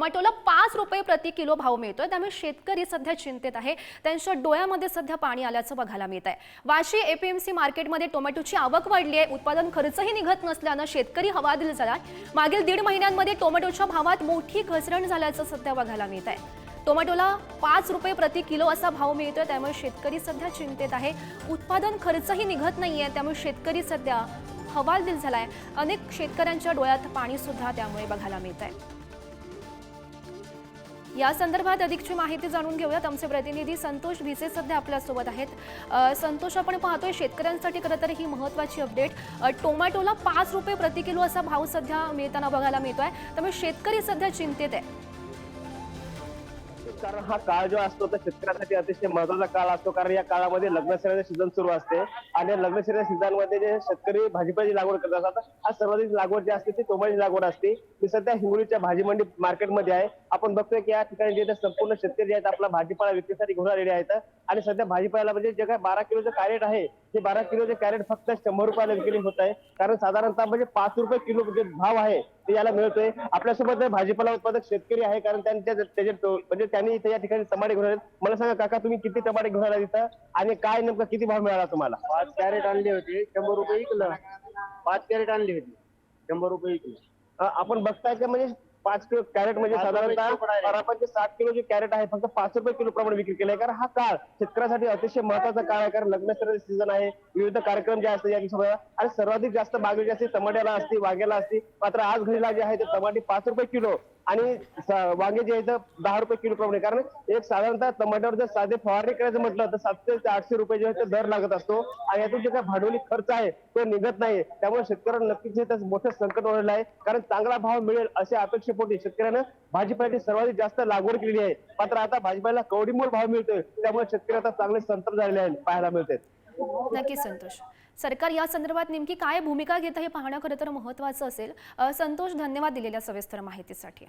टोमॅटोला 5 रुपये प्रति किलो भाव मिळतोय, त्यामुळे शेतकरी सध्या चिंतेत आहे। त्यांच्या डोळ्यामध्ये सध्या पाणी आल्याचं बघायला मिळत आहे। वाशी एपीएमसी मार्केटमध्ये टोमॅटोची आवक वाढली आहे, उत्पादन खर्चही निघत नसल्यानं शेतकरी हवालदिल झाला। मागील 1.5 महिन्यांमध्ये टोमॅटोच्या भावात मोठी घसरण झाल्याचं सध्या बघायला मिळत आहे। टोमॅटोला 5 रुपये प्रति किलो असा भाव मिळतोय, त्यामुळे शेतकरी सध्या चिंतेत आहे। उत्पादन खर्चही निघत नाहीये, त्यामुळे शेतकरी सध्या हवालदिल झालाय। अनेक शेतकऱ्यांच्या डोळ्यात पाणी सुद्धा त्यामुळे बघायला मिळत आहे। या संदर्भात अधिकची माहिती जाणून घेऊयात। आमचे प्रतिनिधी संतोष भिसे सध्या आपल्या सोबत आहेत। संतोष, आपण पाहतोय शेतकऱ्यांसाठी खरं तर ही महत्त्वाची अपडेट। टोमॅटोला 5 रुपये प्रति किलो असा भाव सध्या मिळताना बघायला मिळतोय, त्यामुळे शेतकरी सध्या चिंतेत आहे। कारण हा काळ जो असतो तो शेतकऱ्यासाठी अतिशय महत्वाचा काळ असतो, कारण या काळामध्ये लग्नसराईचं सीझन सुरू असते आणि लग्नसराई सीझन मध्ये जे शेतकरी भाजीपाल्याची लागवड करत असतात, आज सर्वाधिक लागवड जी असते ती टोमॅटोची लागवड असते। मी सध्या हिंगोलीच्या भाजी मंडी मार्केटमध्ये आहे। आपण बघतोय की या ठिकाणी जे संपूर्ण शेतकरी आहेत आपला भाजीपाला विक्रीसाठी घेऊन आलेले आहेत आणि सध्या भाजीपाला म्हणजे जे काय 12 किलोचं कॅरेट आहे ते 12 किलोचे कॅरेट फक्त 100 रुपयाला विक्री होत आहे, कारण साधारणतः म्हणजे 5 रुपये किलो जे भाव आहे ते याला मिळतोय। आपल्यासोबत भाजीपाला उत्पादक शेतकरी आहे, कारण म्हणजे त्यांनी इथे या ठिकाणी टमाटे घेऊन आले। मला सांगा काका, तुम्ही किती टमाटे घेऊन आला इथं आणि काय नेमका किती भाव मिळाला तुम्हाला? 5 कॅरेट आणली होती, 100 रुपये विकलं। 5 कॅरेट आणली होती, 100 रुपये विकलं। आपण बघताय का म्हणजे 5 किलो कॅरेट म्हणजे साधारणतः 60 किलो जे कॅरेट आहे फक्त 5 रुपये किलो प्रमाणे विक्री केले। कारण हा काळ शेतकऱ्यासाठी अतिशय महत्वाचा काळ आहे, कारण लग्नसराई सीझन आहे, विविध कार्यक्रम जे असतात या सगळं, आणि सर्वाधिक जास्त मागणी जी असते टमाट्याला असते, वांग्याला असते। मात्र आज घडीला जे आहे ते टमाटे 5 रुपये किलो आणि वांगे जे आहेत 10 रुपये किलो प्रमाणे, कारण एक साधारणतः टमाट्यावर जर साधे फवारणी करायचं म्हटलं तर 700 ते 800 रुपये जे आहे दर लागत असतो आणि यातून जे काही भांडवली खर्च आहे तो निघत नाही। त्यामुळे शेतकऱ्यांना नक्कीच मोठं संकट ओढवलं आहे, कारण चांगला भाव मिळेल अशा अपेक्षेपोटी शेतकऱ्यानं भाजीपाल्याची सर्वाधिक जास्त लागवड केलेली आहे। मात्र आता भाजीपाल्याला कवडीमोल भाव मिळतोय, त्यामुळे शेतकरी आता चांगले संतप्त झालेले आहेत पाहायला मिळते। नक्की संतोष, सरकार या संदर्भात नेमकी काय भूमिका घेतं हे पाहणं खरं तर महत्त्वाचं असेल। संतोष, धन्यवाद दिलेल्या सविस्तर माहितीसाठी।